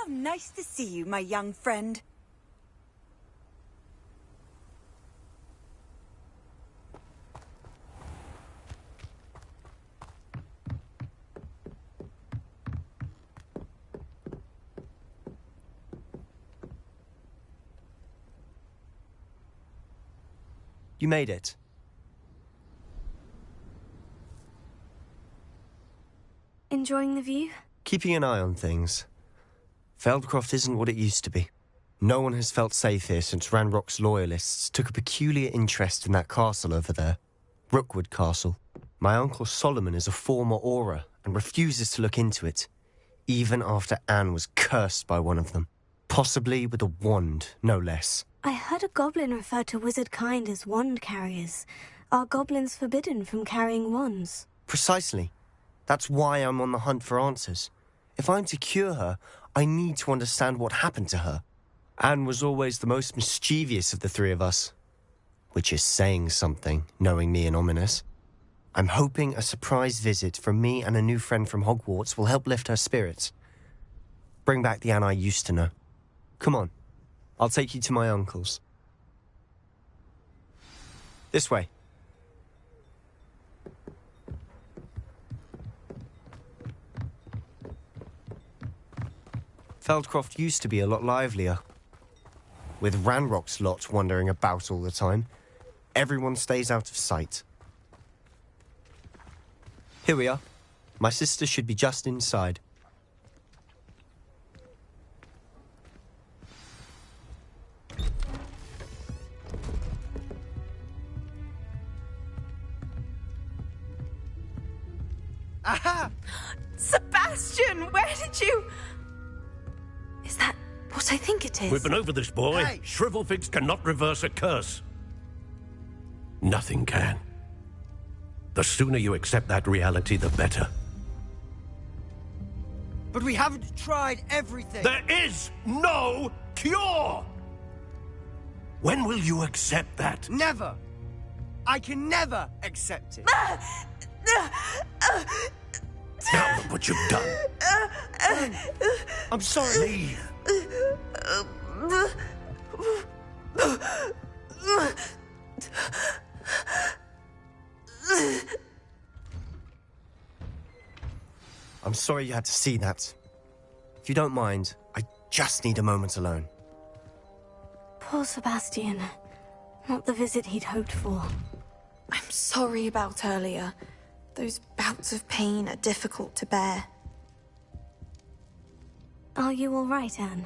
How nice to see you, my young friend. You made it. Enjoying the view? Keeping an eye on things. Feldcroft isn't what it used to be. No one has felt safe here since Ranrock's loyalists took a peculiar interest in that castle over there. Rookwood Castle. My uncle Solomon is a former Auror and refuses to look into it, even after Anne was cursed by one of them. Possibly with a wand, no less. I heard a goblin refer to wizard kind as wand carriers. Are goblins forbidden from carrying wands? Precisely. That's why I'm on the hunt for answers. If I'm to cure her, I need to understand what happened to her. Anne was always the most mischievous of the three of us. Which is saying something, knowing me and Ominous. I'm hoping a surprise visit from me and a new friend from Hogwarts will help lift her spirits. Bring back the Anne I used to know. Come on. I'll take you to my uncle's. This way. Feldcroft used to be a lot livelier. With Ranrock's lot wandering about all the time, everyone stays out of sight. Here we are. My sister should be just inside. Aha! Sebastian, where did you... Is that what I think it is? We've been over this, boy. Hey! Shrivelfigs cannot reverse a curse. Nothing can. The sooner you accept that reality, the better. But we haven't tried everything. There is no cure! When will you accept that? Never. I can never accept it. Now look what you've done. I'm sorry. Leave. I'm sorry you had to see that. If you don't mind, I just need a moment alone. Poor Sebastian. Not the visit he'd hoped for. I'm sorry about earlier. Those bouts of pain are difficult to bear. Are you all right, Anne?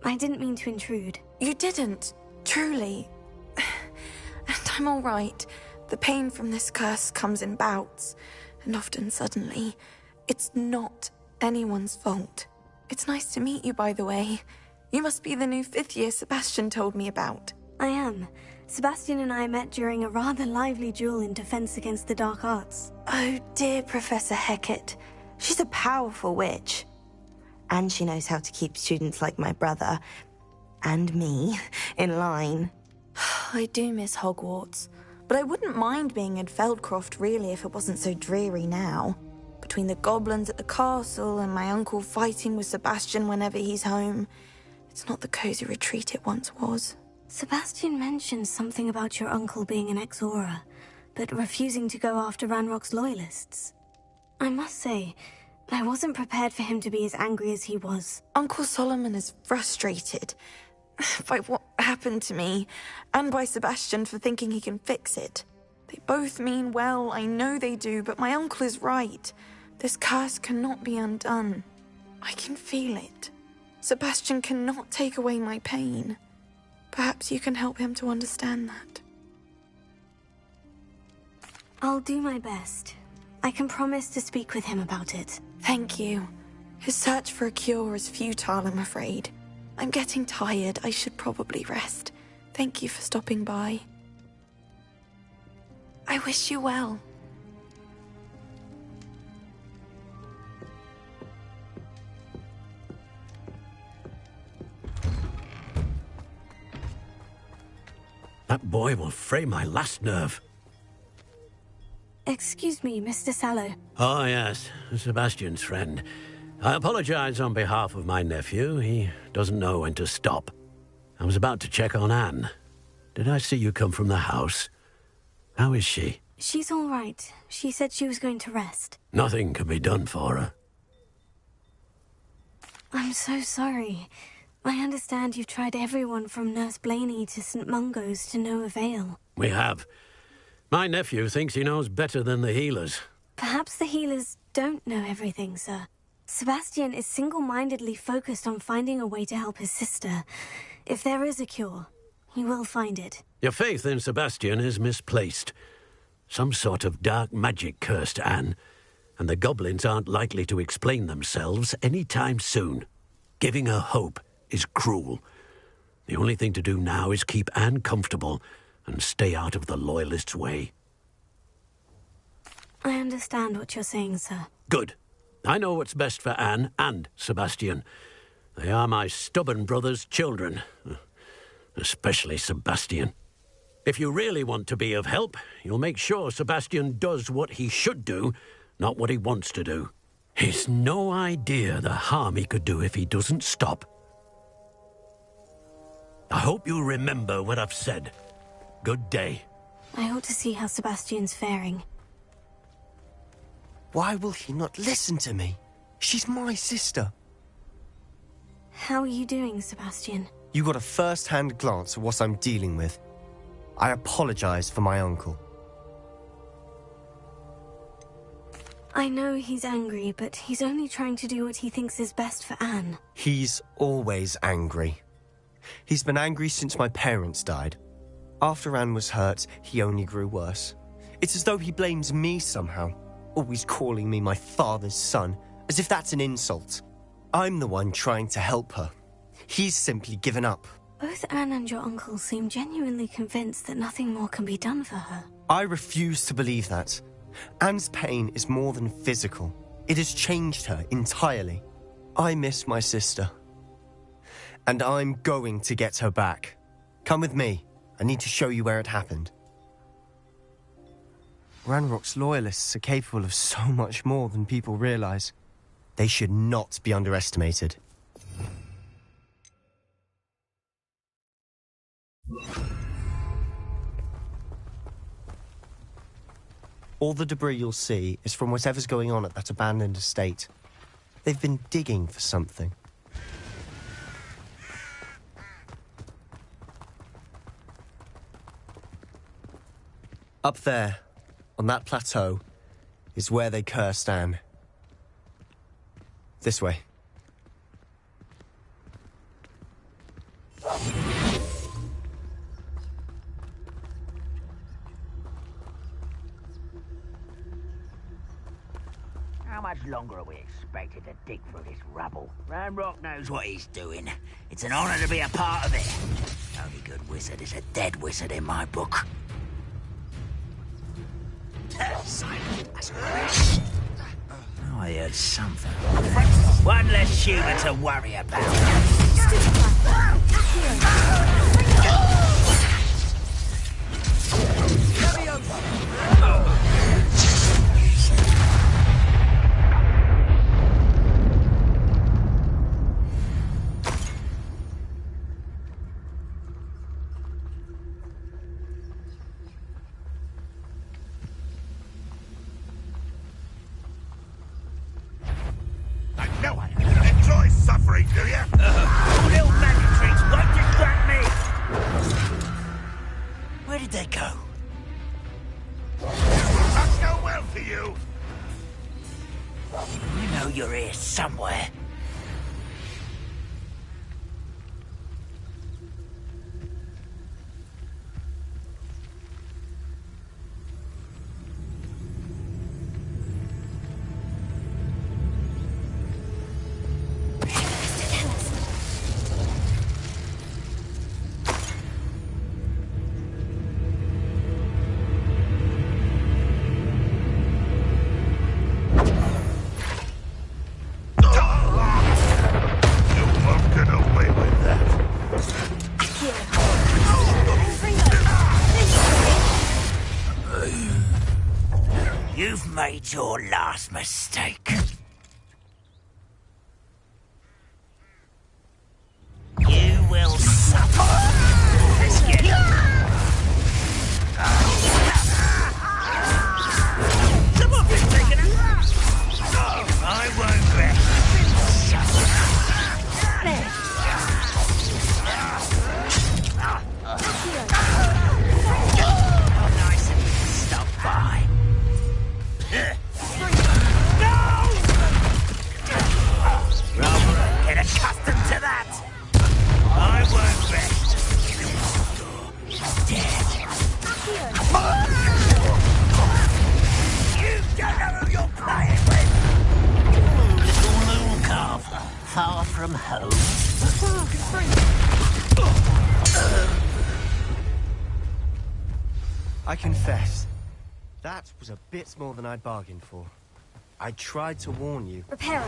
I didn't mean to intrude. You didn't, truly. And I'm all right. The pain from this curse comes in bouts, and often suddenly. It's not anyone's fault. It's nice to meet you, by the way. You must be the new 5th year Sebastian told me about. I am. Sebastian and I met during a rather lively duel in Defense Against the Dark Arts. Oh dear, Professor Hecat. She's a powerful witch. And she knows how to keep students like my brother, and me, in line. I do miss Hogwarts, but I wouldn't mind being in Feldcroft really if it wasn't so dreary now. Between the goblins at the castle and my uncle fighting with Sebastian whenever he's home, it's not the cozy retreat it once was. Sebastian mentioned something about your uncle being an ex-Auror, but refusing to go after Ranrock's loyalists. I must say, I wasn't prepared for him to be as angry as he was. Uncle Solomon is frustrated by what happened to me, and by Sebastian for thinking he can fix it. They both mean well, I know they do, but my uncle is right. This curse cannot be undone. I can feel it. Sebastian cannot take away my pain. Perhaps you can help him to understand that. I'll do my best. I can promise to speak with him about it. Thank you. His search for a cure is futile, I'm afraid. I'm getting tired. I should probably rest. Thank you for stopping by. I wish you well. That boy will fray my last nerve. Excuse me, Mr. Sallow. Oh, yes, Sebastian's friend. I apologize on behalf of my nephew. He doesn't know when to stop. I was about to check on Anne. Did I see you come from the house? How is she? She's all right. She said she was going to rest. Nothing can be done for her. I'm so sorry. I understand you've tried everyone from Nurse Blaney to St. Mungo's to no avail. We have. My nephew thinks he knows better than the healers. Perhaps the healers don't know everything, sir. Sebastian is single-mindedly focused on finding a way to help his sister. If there is a cure, he will find it. Your faith in Sebastian is misplaced. Some sort of dark magic cursed Anne, and the goblins aren't likely to explain themselves any time soon. Giving her hope is cruel. The only thing to do now is keep Anne comfortable and stay out of the Loyalists' way. I understand what you're saying, sir. Good. I know what's best for Anne and Sebastian. They are my stubborn brother's children. Especially Sebastian. If you really want to be of help, you'll make sure Sebastian does what he should do, not what he wants to do. He's no idea the harm he could do if he doesn't stop. I hope you'll remember what I've said. Good day. I ought to see how Sebastian's faring. Why will he not listen to me? She's my sister. How are you doing, Sebastian? You got a first-hand glance at what I'm dealing with. I apologize for my uncle. I know he's angry, but he's only trying to do what he thinks is best for Anne. He's always angry. He's been angry since my parents died. After Anne was hurt, he only grew worse. It's as though he blames me somehow, always calling me my father's son, as if that's an insult. I'm the one trying to help her. He's simply given up. Both Anne and your uncle seem genuinely convinced that nothing more can be done for her. I refuse to believe that. Anne's pain is more than physical. It has changed her entirely. I miss my sister. And I'm going to get her back. Come with me. I need to show you where it happened. Ranrock's Loyalists are capable of so much more than people realize. They should not be underestimated. All the debris you'll see is from whatever's going on at that abandoned estate. They've been digging for something. Up there, on that plateau, is where they cursed Anne. This way. How much longer are we expected to dig through this rubble? Ranrock knows what he's doing. It's an honor to be a part of it. Only good wizard is a dead wizard in my book. Oh, I heard something. One less human to worry about. Enjoy suffering, do you? Little magic tricks won't distract me! Where did they go? That's go well for you. I know you're here somewhere. You've made your last mistake. from home? I confess, that was a bit more than I'd bargained for. I tried to warn you. Reparo.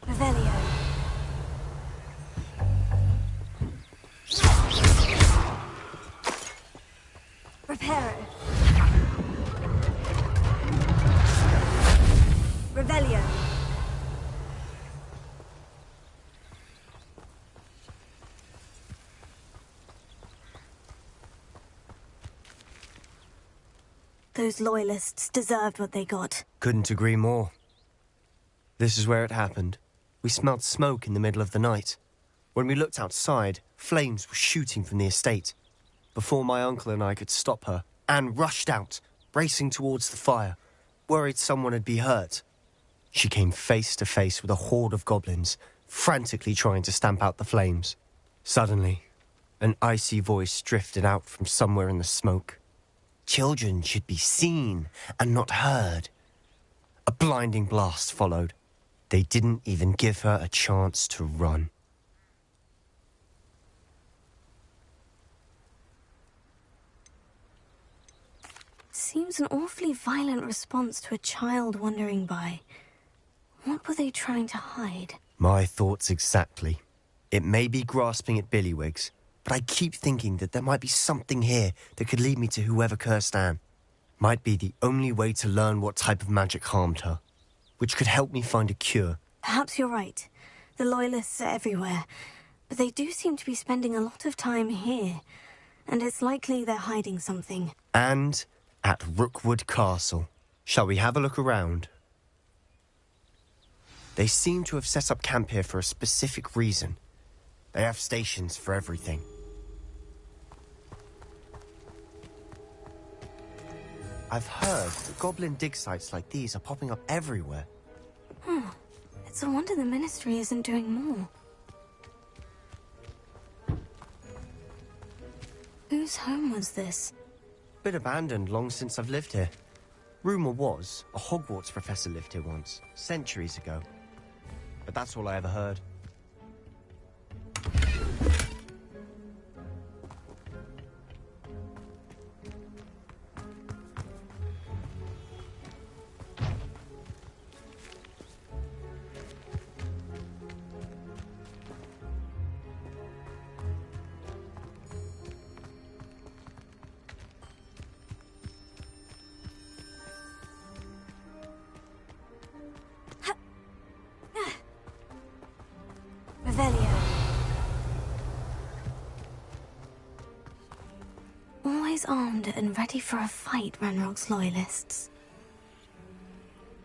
Revelio. Reparo. Revelio. Those loyalists deserved what they got. Couldn't agree more. This is where it happened. We smelled smoke in the middle of the night. When we looked outside, flames were shooting from the estate. Before my uncle and I could stop her, Anne rushed out, racing towards the fire, worried someone had been hurt. She came face to face with a horde of goblins, frantically trying to stamp out the flames. Suddenly, an icy voice drifted out from somewhere in the smoke. Children should be seen and not heard. A blinding blast followed. They didn't even give her a chance to run. Seems an awfully violent response to a child wandering by. What were they trying to hide? My thoughts exactly. It may be grasping at Billywigs, but I keep thinking that there might be something here that could lead me to whoever cursed Anne. Might be the only way to learn what type of magic harmed her, which could help me find a cure. Perhaps you're right. The Loyalists are everywhere, but they do seem to be spending a lot of time here, and it's likely they're hiding something. And at Rookwood Castle. Shall we have a look around? They seem to have set up camp here for a specific reason. They have stations for everything. I've heard that goblin dig sites like these are popping up everywhere. It's a wonder the Ministry isn't doing more. Whose home was this? Been abandoned long since I've lived here. Rumour was a Hogwarts professor lived here once, centuries ago. But that's all I ever heard. Revelio. Always armed and ready for a fight, Ranrock's Loyalists.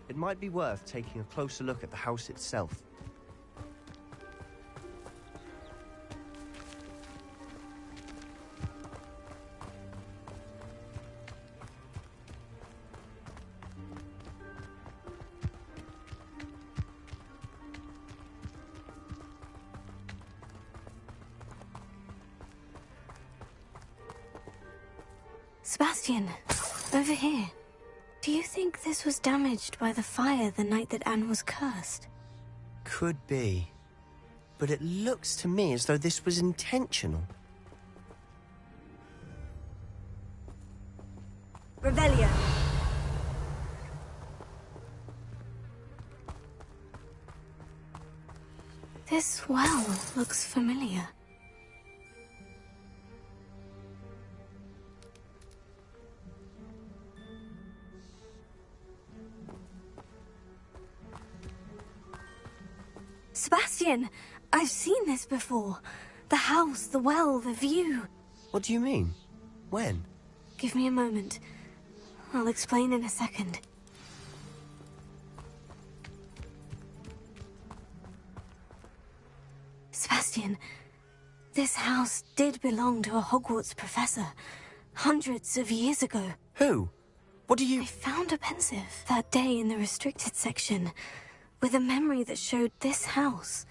It might be worth taking a closer look at the house itself. Sebastian, over here. Do you think this was damaged by the fire the night that Anne was cursed? Could be. But it looks to me as though this was intentional. Revelio. This well looks familiar. Sebastian, I've seen this before. The house, the well, the view. What do you mean? When? Give me a moment. I'll explain in a second. Sebastian, this house did belong to a Hogwarts professor, hundreds of years ago. Who? What do you... I found a pensive that day in the restricted section, with a memory that showed this house.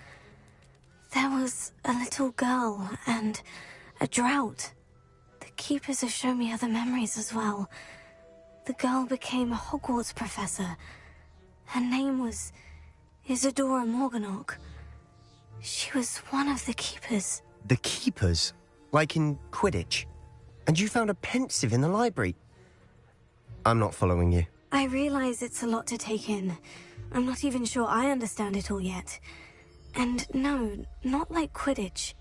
There was a little girl and a drought. The Keepers have shown me other memories as well. The girl became a Hogwarts professor. Her name was Isadora Morganach. She was one of the Keepers. The Keepers? Like in Quidditch? And you found a pensive in the library? I'm not following you. I realize it's a lot to take in. I'm not even sure I understand it all yet. And no, not like Quidditch.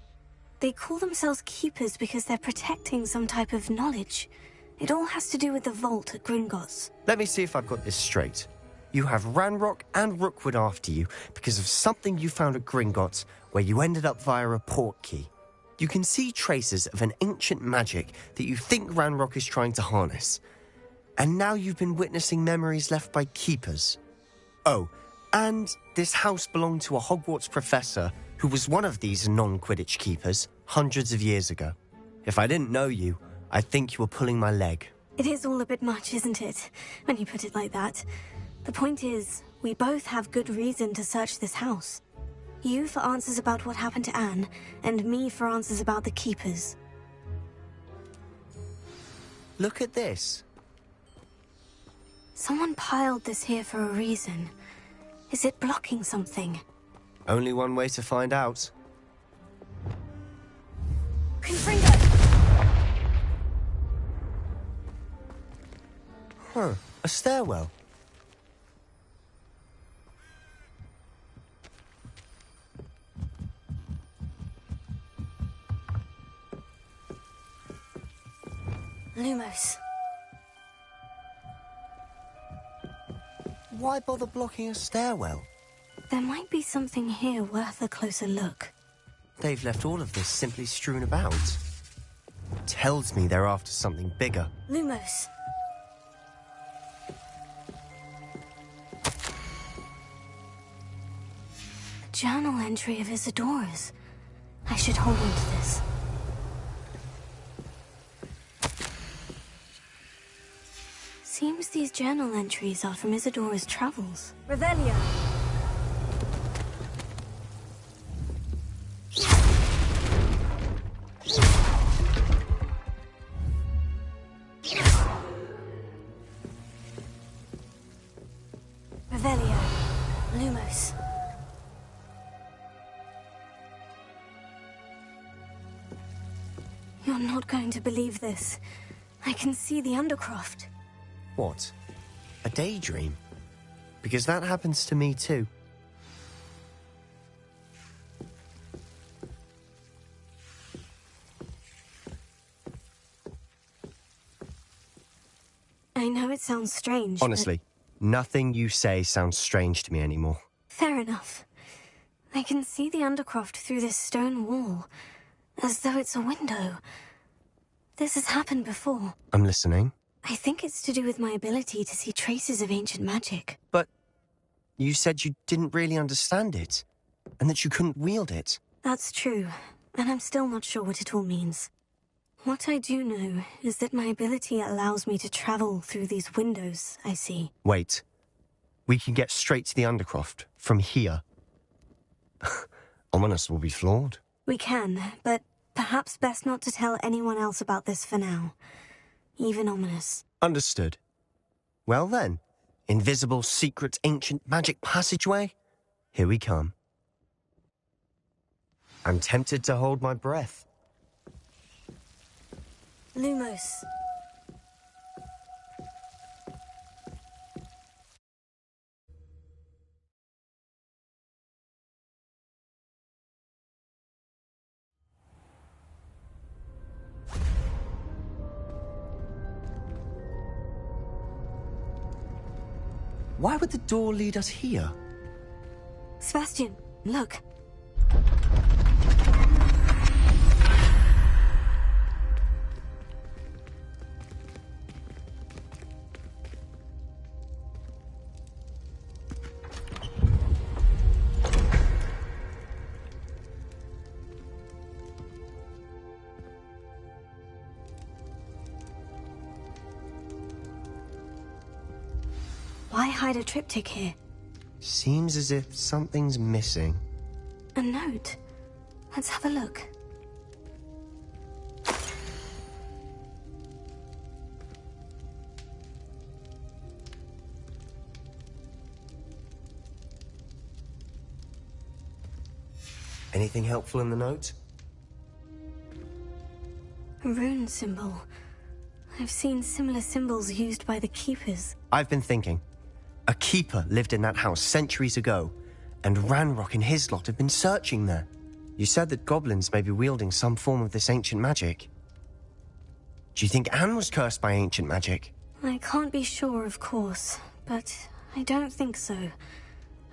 They call themselves Keepers because they're protecting some type of knowledge. It all has to do with the vault at Gringotts. Let me see if I've got this straight. You have Ranrock and Rookwood after you because of something you found at Gringotts where you ended up via a port key. You can see traces of an ancient magic that you think Ranrock is trying to harness. And now you've been witnessing memories left by Keepers. Oh, and this house belonged to a Hogwarts professor who was one of these non-Quidditch Keepers hundreds of years ago. If I didn't know you, I'd think you were pulling my leg. It is all a bit much, isn't it? When you put it like that. The point is, we both have good reason to search this house. You for answers about what happened to Anne, and me for answers about the Keepers. Look at this. Someone piled this here for a reason. Is it blocking something? Only one way to find out. Confringo! Huh, a stairwell. Lumos. Why bother blocking a stairwell? There might be something here worth a closer look. They've left all of this simply strewn about. Tells me they're after something bigger. Lumos. A journal entry of Isadora's. I should hold on to this. Seems these journal entries are from Isadora's travels. Revelio. Revelio. Lumos. You're not going to believe this. I can see the Undercroft. What? A daydream? Because that happens to me too. I know it sounds strange, Honestly, nothing you say sounds strange to me anymore. Fair enough. I can see the Undercroft through this stone wall, as though it's a window. This has happened before. I'm listening. I think it's to do with my ability to see traces of ancient magic. But you said you didn't really understand it, and that you couldn't wield it. That's true, and I'm still not sure what it all means. What I do know is that my ability allows me to travel through these windows I see. Wait. We can get straight to the Undercroft from here. Ominous will be flawed. We can, but perhaps best not to tell anyone else about this for now. Even Ominous. Understood. Well then, invisible, secret, ancient magic passageway? Here we come. I'm tempted to hold my breath. Lumos. Why would the door lead us here? Sebastian, look. Why hide a triptych here? Seems as if something's missing. A note. Let's have a look. Anything helpful in the note? A rune symbol. I've seen similar symbols used by the Keepers. I've been thinking. A Keeper lived in that house centuries ago, and Ranrock and his lot have been searching there. You said that goblins may be wielding some form of this ancient magic. Do you think Anne was cursed by ancient magic? I can't be sure, of course, but I don't think so.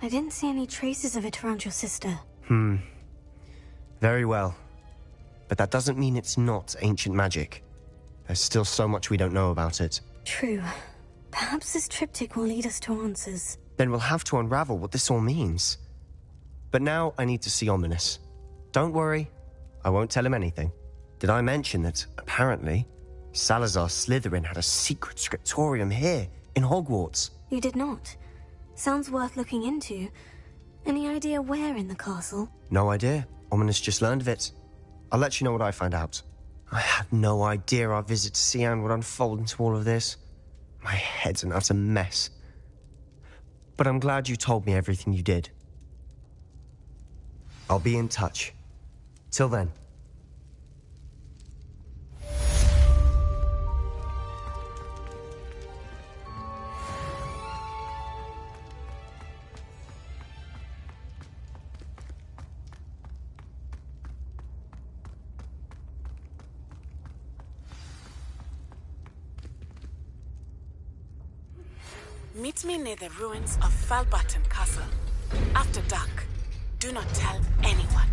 I didn't see any traces of it around your sister. Very well. But that doesn't mean it's not ancient magic. There's still so much we don't know about it. True. Perhaps this triptych will lead us to answers. Then we'll have to unravel what this all means. But now I need to see Ominous. Don't worry, I won't tell him anything. Did I mention that, apparently, Salazar Slytherin had a secret scriptorium here, in Hogwarts? You did not. Sounds worth looking into. Any idea where in the castle? No idea. Ominous just learned of it. I'll let you know what I find out. I had no idea our visit to Cian would unfold into all of this. My head's an utter mess. But I'm glad you told me everything you did. I'll be in touch. Till then. Meet me near the ruins of Falbaton Castle. After dark. Do not tell anyone.